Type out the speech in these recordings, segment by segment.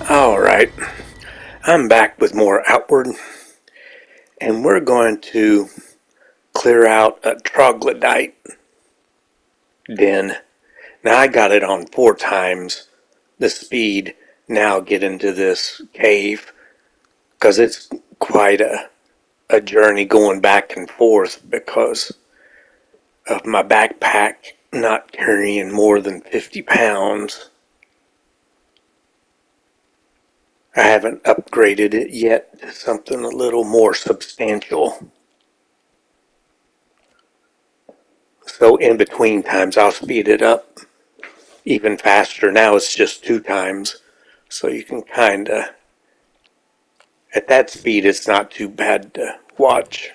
All right, I'm back with more Outward, and we're going to clear out a troglodyte den. Now, I got it on 4 times the speed. Now, get into this cave because it's quite a journey going back and forth because of my backpack not carrying more than 50 pounds. I haven't upgraded it yet to something a little more substantial. So in between times, I'll speed it up even faster. Now it's just 2 times. So you can kind of, at that speed, it's not too bad to watch.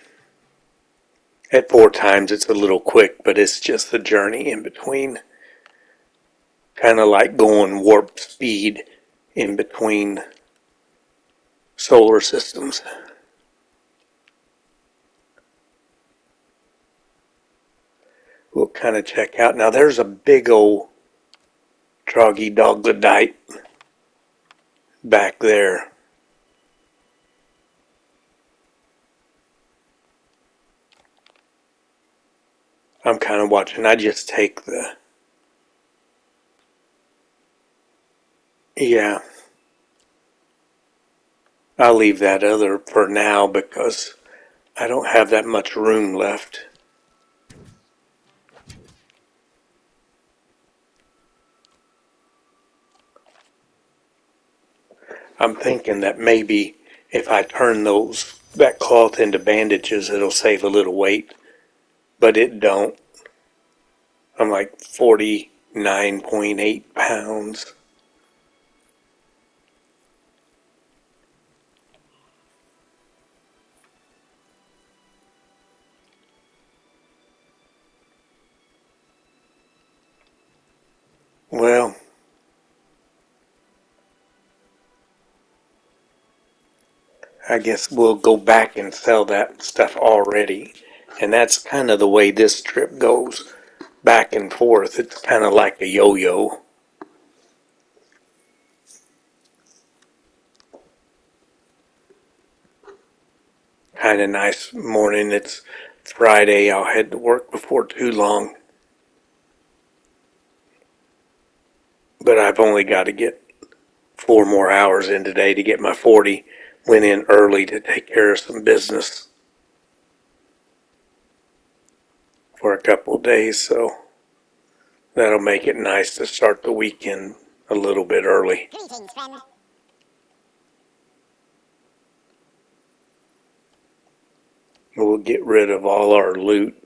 At 4 times, it's a little quick, but it's just the journey in between. Kind of like going warp speed in between solar systems. We'll kind of check out. Now there's a big old troglodyte back there. I'm kind of watching. I just take the, yeah, I'll leave that other for now because I don't have that much room left. I'm thinking that maybe if I turn that cloth into bandages, it'll save a little weight, but it don't. I'm like 49.8 pounds. Well, I guess we'll go back and sell that stuff already. And that's kind of the way this trip goes, back and forth. It's kind of like a yo-yo. Kind of nice morning. It's Friday. I'll head to work before too long. But I've only got to get 4 more hours in today to get my 40. Went in early to take care of some business for a couple of days, so that'll make it nice to start the weekend a little bit early. Greetings, friend. We'll get rid of all our loot.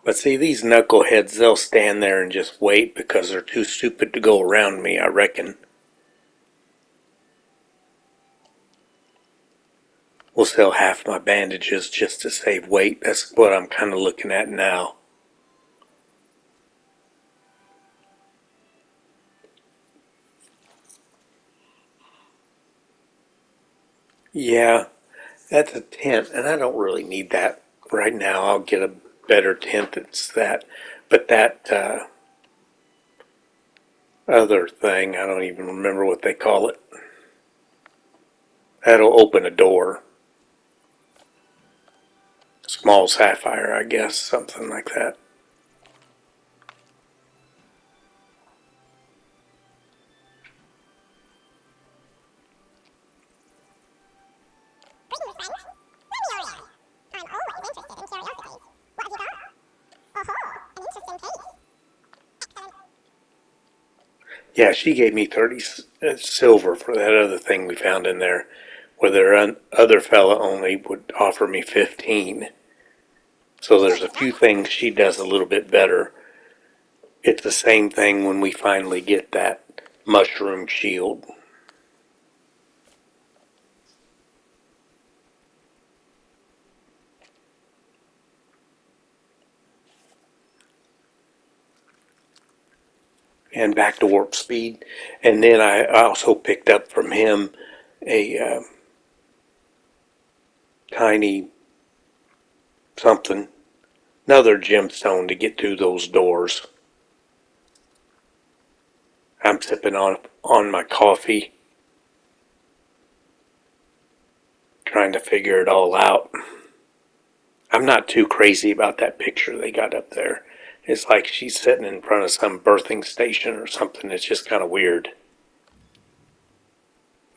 But see, these knuckleheads, they'll stand there and just wait because they're too stupid to go around me, I reckon. We'll sell half my bandages just to save weight. That's what I'm kind of looking at now. Yeah, that's a tent, and I don't really need that right now. I'll get a better tent that's that. But that other thing, I don't even remember what they call it. That'll open a door. Small sapphire, I guess, something like that. Greetings, friend. Let me know. I'm always interested in curiosities. What have you got? Oh, an interesting case. Excellent. Yeah, she gave me 30 silver for that other thing we found in there, where their other fella only would offer me 15. So there's a few things she does a little bit better. It's the same thing when we finally get that mushroom shield. And back to warp speed. And then I also picked up from him a tiny something another gemstone to get through those doors. I'm sipping on my coffee, trying to figure it all out. I'm not too crazy about that picture they got up there. It's like she's sitting in front of some birthing station or something. It's just kind of weird.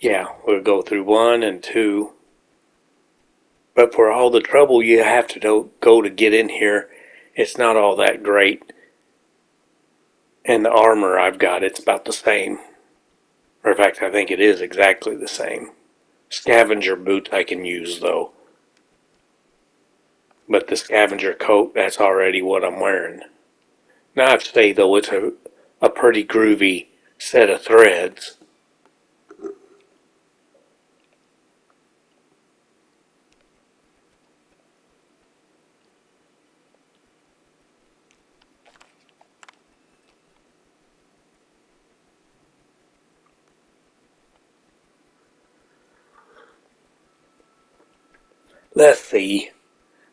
Yeah, we'll go through 1 and 2. But for all the trouble you have to go to get in here, it's not all that great. And the armor I've got, it's about the same. Or in fact, I think it is exactly the same. Scavenger boots I can use though. But the scavenger coat, that's already what I'm wearing. Now I have to say though, it's a pretty groovy set of threads. Let's see.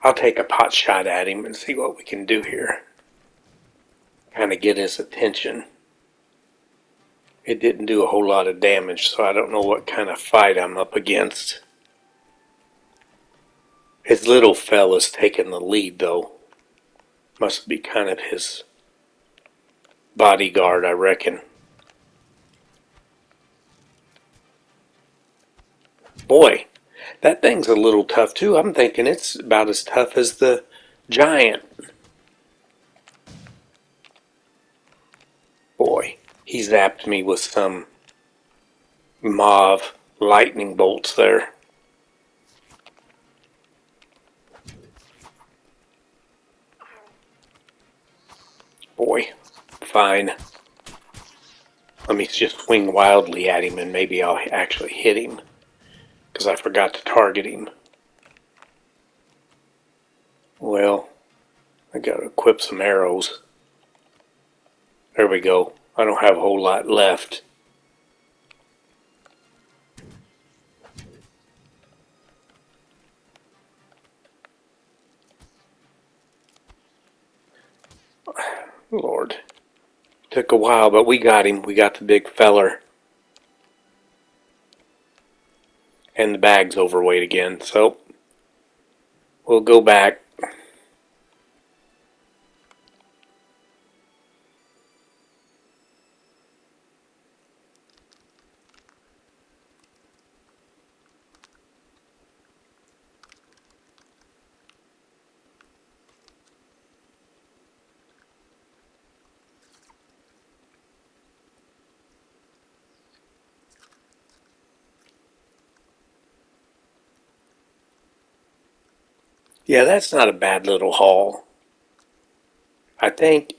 I'll take a pot shot at him and see what we can do here. Kind of get his attention. It didn't do a whole lot of damage, so I don't know what kind of fight I'm up against. His little fella's taking the lead, though. Must be kind of his bodyguard, I reckon. Boy, that thing's a little tough, too. I'm thinking it's about as tough as the giant. Boy, he zapped me with some mauve lightning bolts there. Boy, fine. Let me just swing wildly at him and maybe I'll actually hit him. Because I forgot to target him. Well, I gotta equip some arrows. There we go. I don't have a whole lot left. Lord. Took a while, but we got him. We got the big feller. And the bag's overweight again, so we'll go back. Yeah, that's not a bad little haul. I think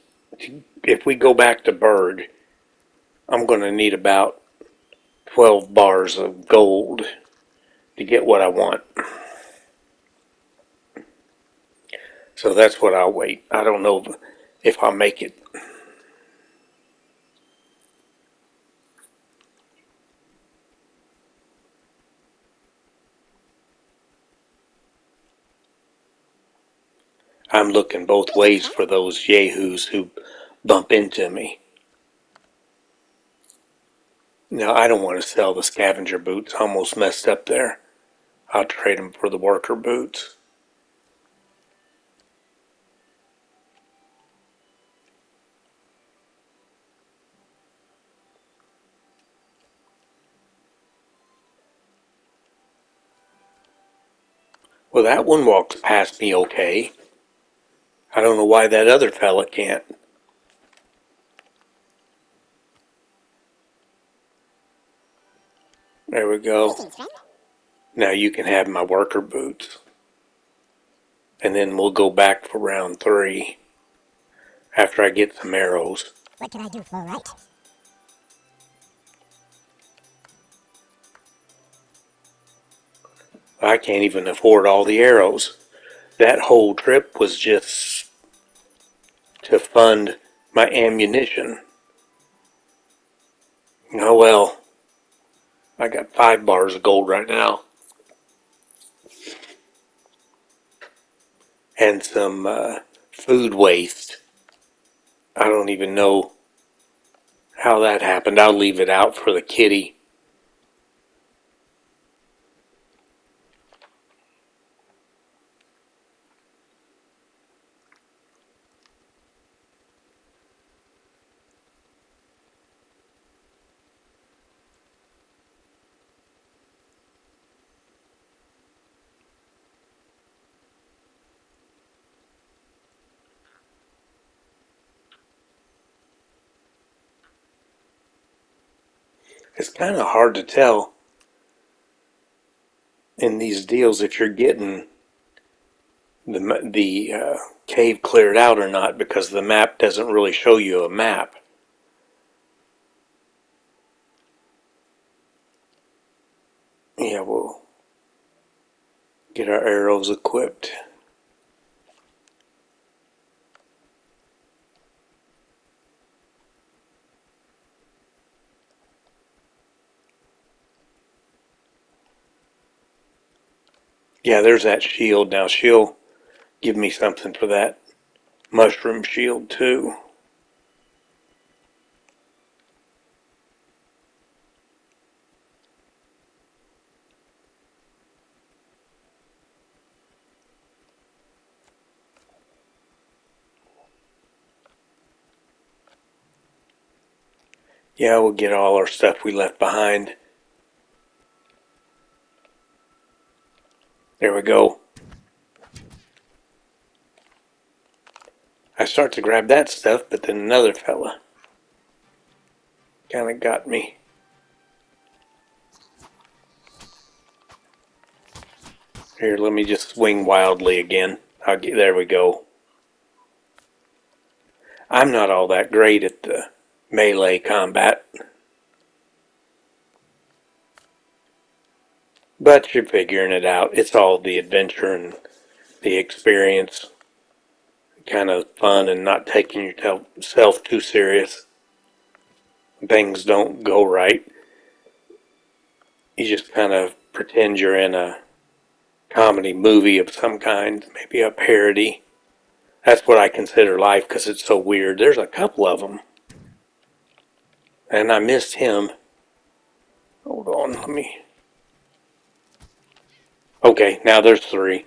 if we go back to Berg, I'm going to need about 12 bars of gold to get what I want. So that's what I'll wait. I don't know if I'll make it. I'm looking both ways for those yahoos who bump into me. Now, I don't want to sell the scavenger boots. Almost messed up there. I'll trade them for the worker boots. Well, that one walks past me okay. I don't know why that other fella can't. There we go. Now you can have my worker boots. And then we'll go back for round 3 after I get some arrows. What can I do for right? I can't even afford all the arrows. That whole trip was just to fund my ammunition. Oh well, I got 5 bars of gold right now. And some food waste. I don't even know how that happened. I'll leave it out for the kitty. It's kind of hard to tell in these deals if you're getting the cave cleared out or not, because the map doesn't really show you a map. Yeah, we'll get our arrows equipped. Yeah, there's that shield. Now she'll give me something for that mushroom shield too. Yeah, we'll get all our stuff we left behind. There we go. I start to grab that stuff, but then another fella kind of got me. Here, let me just swing wildly again. There we go. I'm not all that great at the melee combat, but you're figuring it out. It's all the adventure and the experience, kind of fun and not taking yourself too serious. Things don't go right. You just kind of pretend you're in a comedy movie of some kind, maybe a parody. That's what I consider life because it's so weird. There's a couple of them. And I missed him. Hold on, let me... Okay, now there's 3.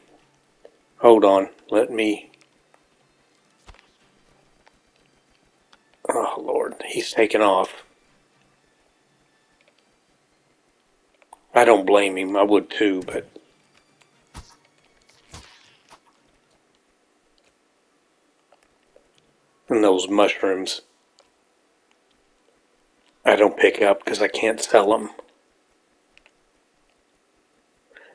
Hold on, let me... Oh, Lord, he's taken off. I don't blame him. I would too, but... And those mushrooms, I don't pick up because I can't sell them.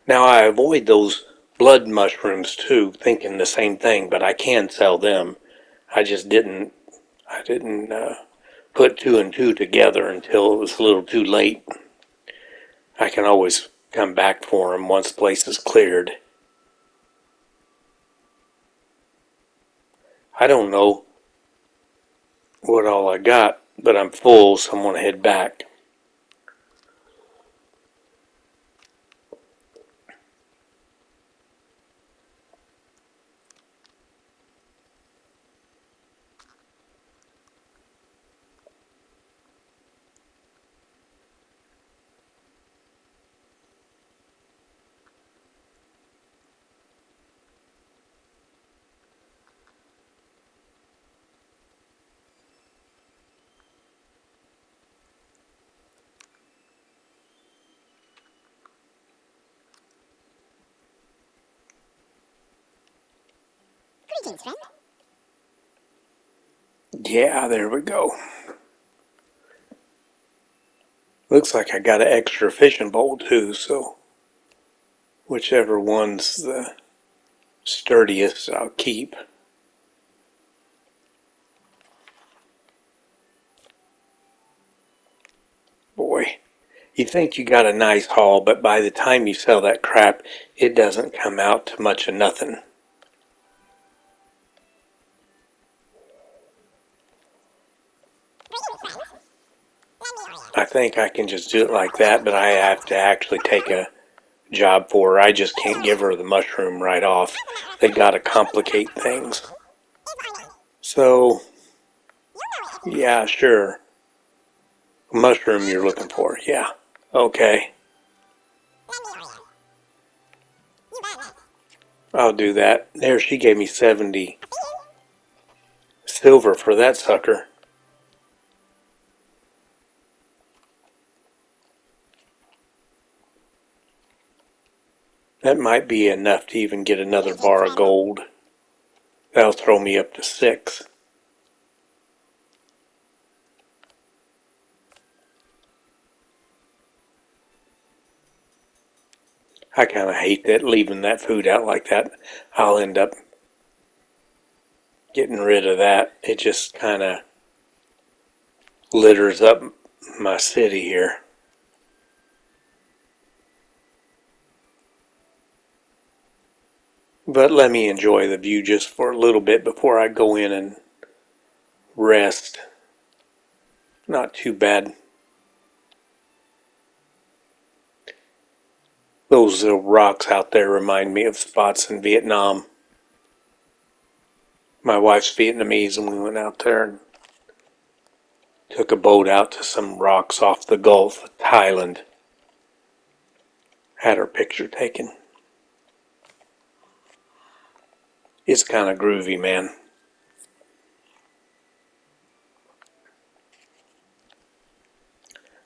Now I avoid those blood mushrooms too, thinking the same thing, but I can sell them. I just didn't put 2 and 2 together until it was a little too late. I can always come back for them once the place is cleared. I don't know what all I got, but I'm full, so I'm going to head back. Greetings, friend. Yeah, there we go. Looks like I got an extra fishing bowl too, so whichever one's the sturdiest I'll keep. Boy, you think you got a nice haul, but by the time you sell that crap, it doesn't come out to much of nothing. I think I can just do it like that, but I have to actually take a job for her. I just can't give her the mushroom right off. They gotta complicate things. So, You'll know it if you yeah, sure. Mushroom you're looking for. Yeah. Okay. lend me your ear. You got this. I'll do that. There, she gave me 70 I'll see you. silver for that sucker. That might be enough to even get another You keep bar of traveling. gold. That'll throw me up to 6. I kind of hate that leaving that food out like that. I'll end up getting rid of that. It just kind of litters up my city here. But let me enjoy the view just for a little bit before I go in and rest. Not too bad. Those little rocks out there remind me of spots in Vietnam. My wife's Vietnamese, and we went out there and took a boat out to some rocks off the Gulf of Thailand. Had her picture taken. It's kind of groovy, man.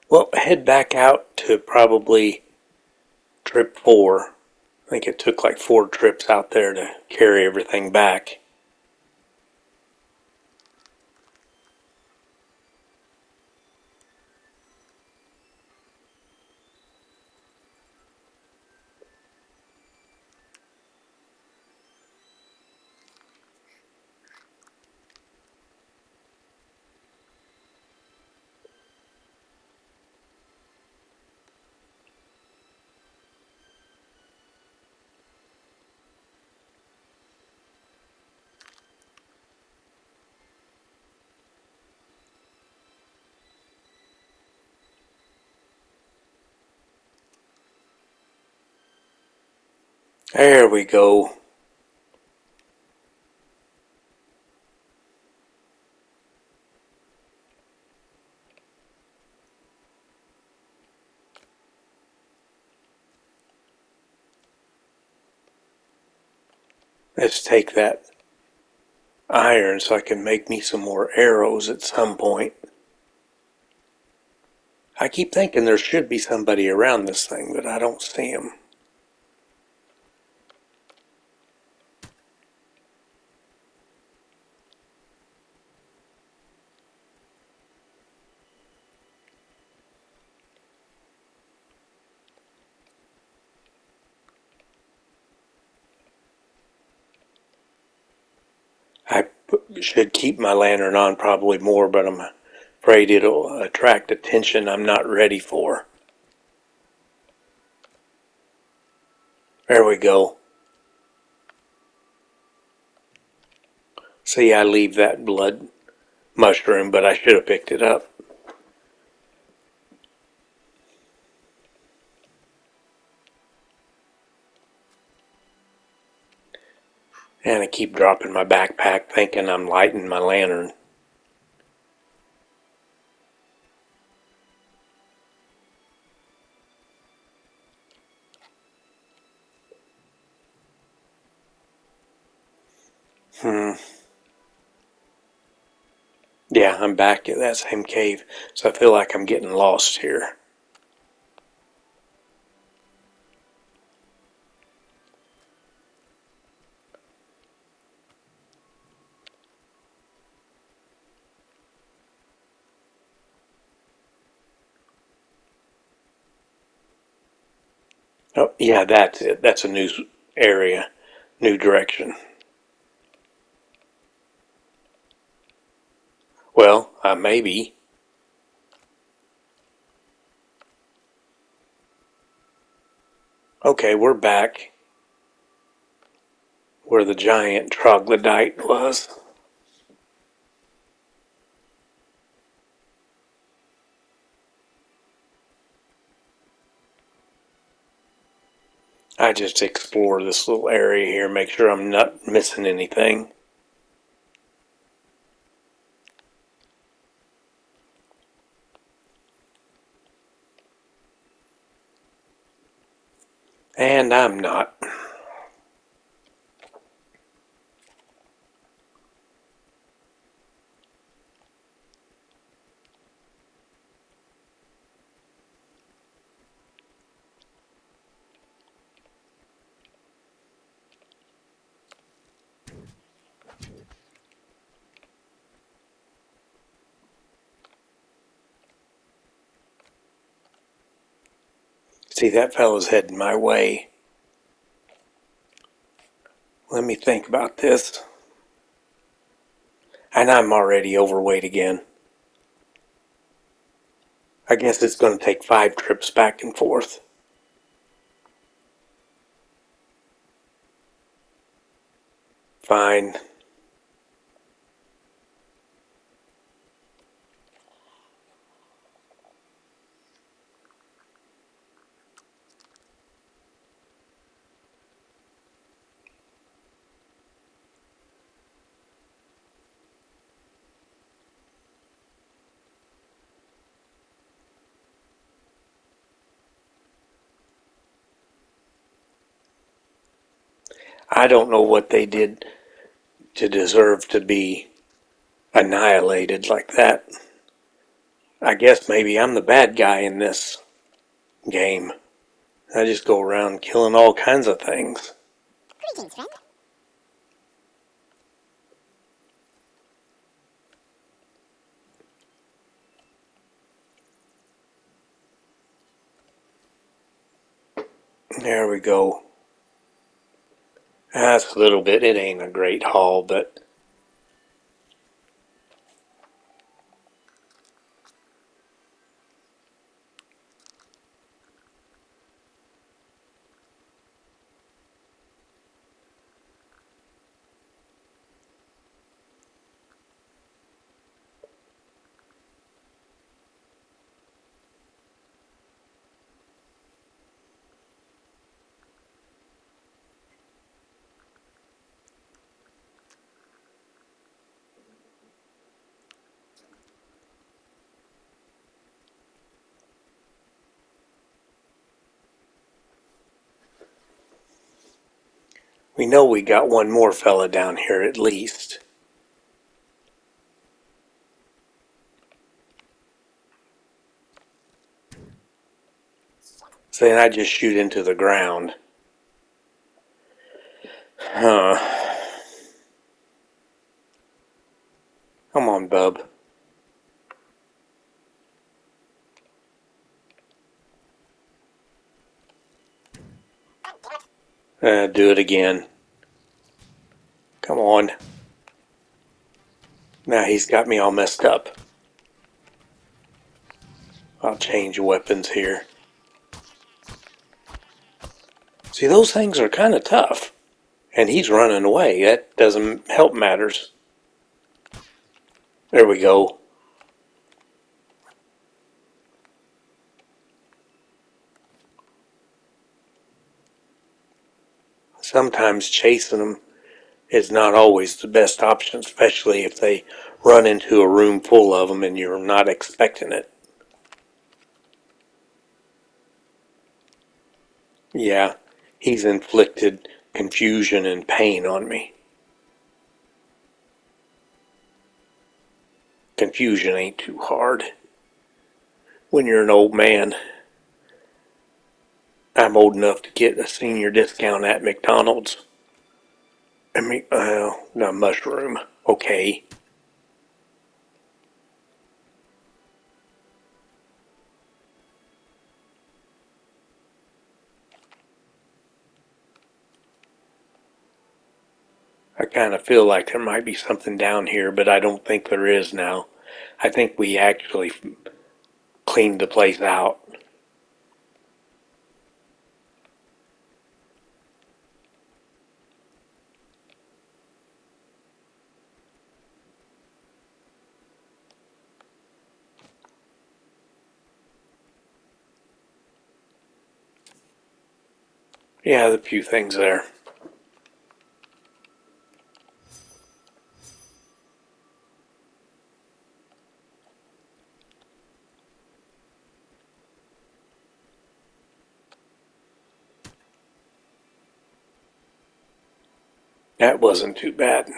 Well, head back out to probably trip 4. I think it took like 4 trips out there to carry everything back. There we go. Let's take that iron so I can make me some more arrows at some point. I keep thinking there should be somebody around this thing, but I don't see him. I should keep my lantern on probably more, but I'm afraid it'll attract attention I'm not ready for. There we go. See, I leave that blood mushroom, but I should have picked it up. And I keep dropping my backpack thinking I'm lighting my lantern. Hmm. Yeah, I'm back at that same cave, so I feel like I'm getting lost here. Oh, yeah, that's it. That's a new area, new direction. Well, maybe. Okay, we're back where the giant troglodyte was. I just explore this little area here, make sure I'm not missing anything. And I'm not. See, that fellow's heading my way. Let me think about this. And I'm already overweight again. I guess it's going to take 5 trips back and forth. Fine. I don't know what they did to deserve to be annihilated like that. I guess maybe I'm the bad guy in this game. I just go around killing all kinds of things. Greetings, friend. There we go. That's a little bit. It ain't a great haul, but we know we got one more fella down here at least. So then I just shoot into the ground. Huh. Come on, bub. Do it again. Come on. Now he's got me all messed up. I'll change weapons here. See, those things are kind of tough. And he's running away. That doesn't help matters. There we go. Sometimes chasing them is not always the best option, especially if they run into a room full of them and you're not expecting it. Yeah, he's inflicted confusion and pain on me. Confusion ain't too hard. When you're an old man, I'm old enough to get a senior discount at McDonald's. I mean, the mushroom. Okay. I kind of feel like there might be something down here, but I don't think there is now. I think we actually cleaned the place out. Yeah, a few things there. That wasn't too bad.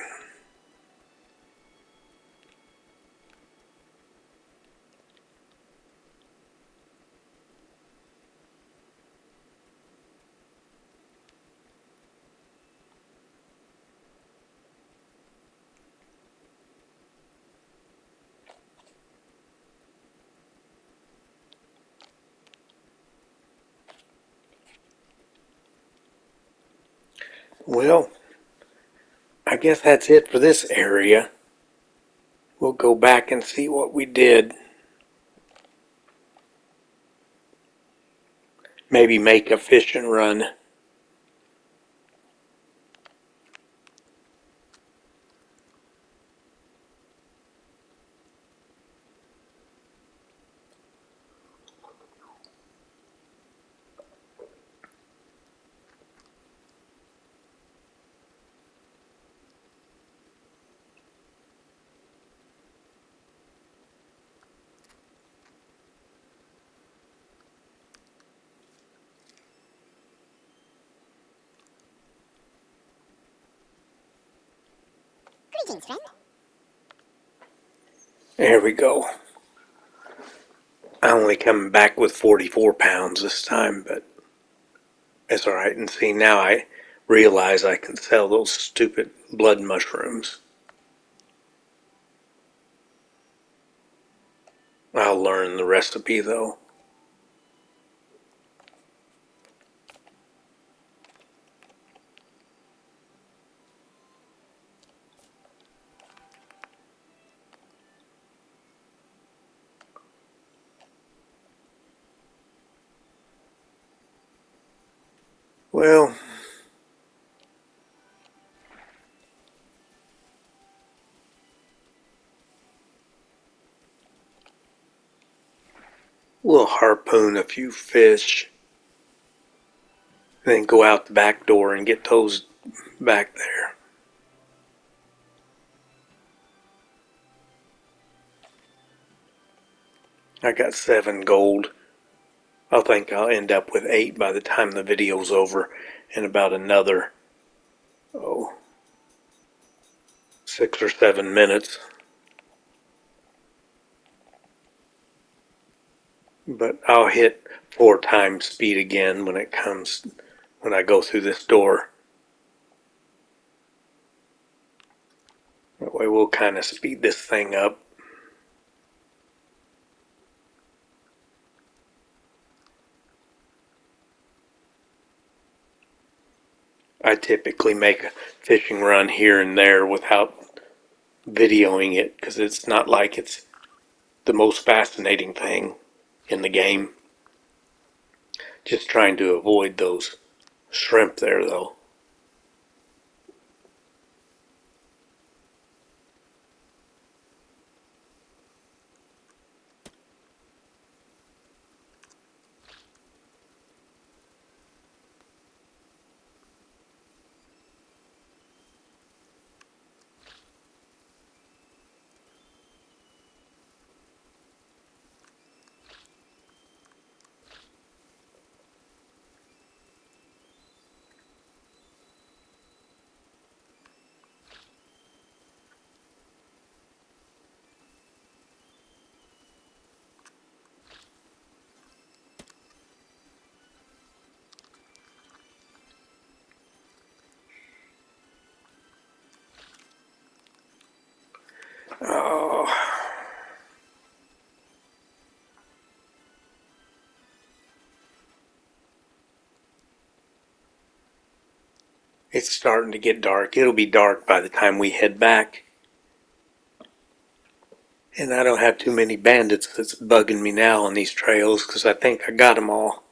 Well, I guess that's it for this area. We'll go back and see what we did. Maybe make a fishing run. Greetings, friend. There we go. I only come back with 44 pounds this time, but it's alright. And see, now I realize I can sell those stupid blood mushrooms. I'll learn the recipe though. Well, we'll harpoon a few fish, then go out the back door and get those back there. I got 7 gold. I think I'll end up with 8 by the time the video's over, and about another, 6 or 7 minutes. But I'll hit 4 times speed again when I go through this door. That way we'll kind of speed this thing up. I typically make a fishing run here and there without videoing it because it's not like it's the most fascinating thing in the game. Just trying to avoid those shrimp there though. Oh, it's starting to get dark. It'll be dark by the time we head back. And I don't have too many bandits that's bugging me now on these trails because I think I got them all.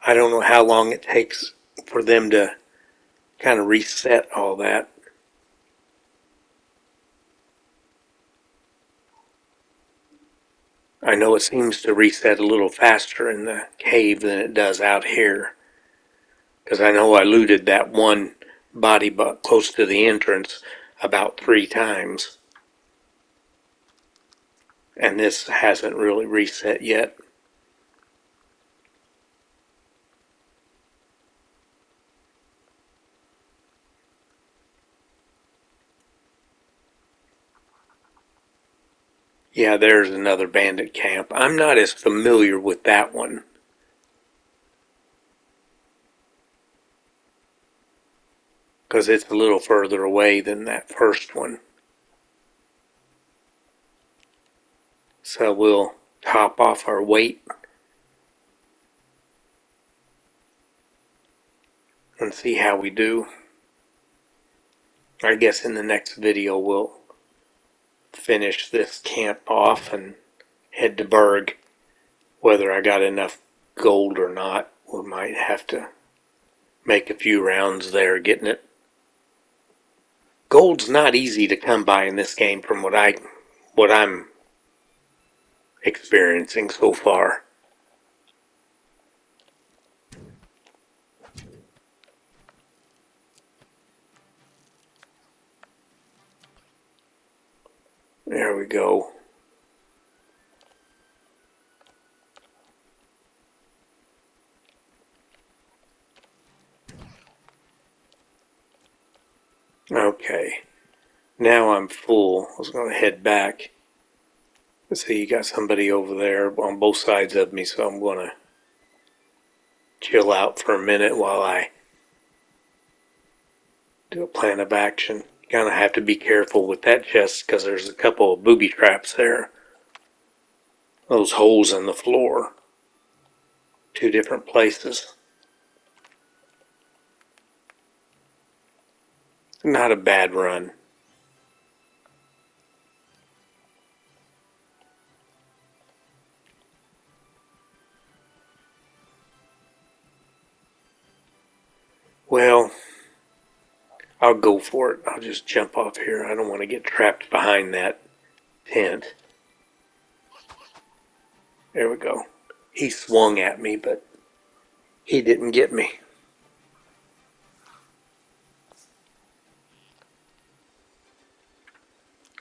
I don't know how long it takes for them to kind of reset all that. I know it seems to reset a little faster in the cave than it does out here. Because I know I looted that one body buck close to the entrance about 3 times. And this hasn't really reset yet. Yeah, there's another bandit camp. I'm not as familiar with that one. Because it's a little further away than that first one. So we'll top off our weight and see how we do. I guess in the next video we'll finish this camp off and head to Berg. Whether I got enough gold or not, we might have to make a few rounds there getting it. Gold's not easy to come by in this game from what I'm experiencing so far. There we go. Okay. Now I'm full. I was going to head back. Let's see, you got somebody over there on both sides of me, so I'm going to chill out for a minute while I do a plan of action. You kind of have to be careful with that chest because there's a couple of booby traps there. Those holes in the floor. Two different places. Not a bad run. Well, I'll go for it. I'll just jump off here. I don't want to get trapped behind that tent. There we go. He swung at me, but he didn't get me.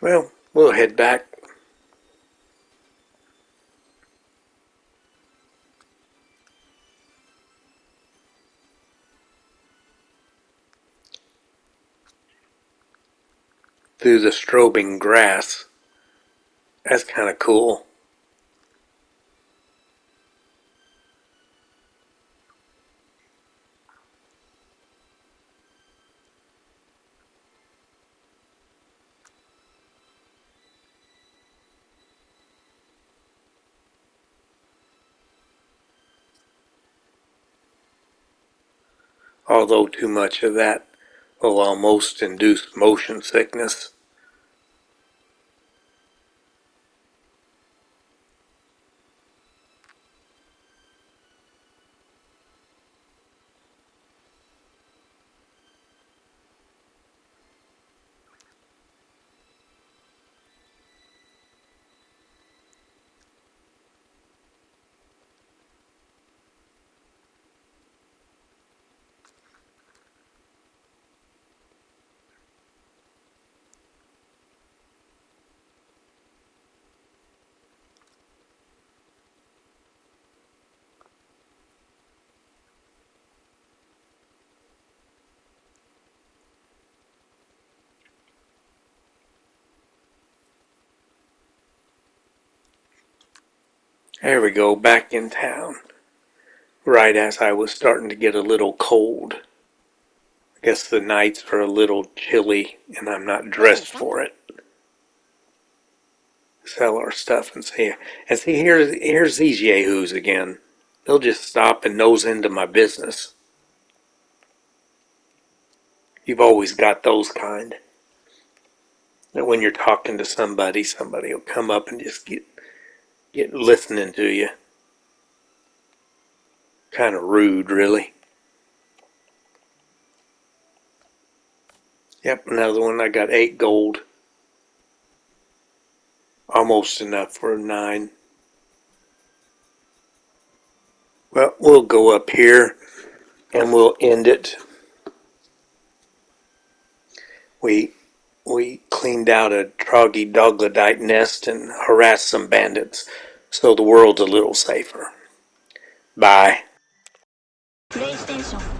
Well, we'll head back. Through the strobing grass. That's kind of cool. Although too much of that will almost induce motion sickness. There we go, back in town. Right as I was starting to get a little cold. I guess the nights are a little chilly and I'm not dressed for it. Sell our stuff and see. And see, here's these yahoos again. They'll just stop and nose into my business. You've always got those kind. That when you're talking to somebody will come up and just get listening to you. Kind of rude, really. Yep, another one. I got 8 gold. Almost enough for 9. Well, we'll go up here and we'll end it. We cleaned out a troglodyte nest and harassed some bandits, so the world's a little safer. Bye. PlayStation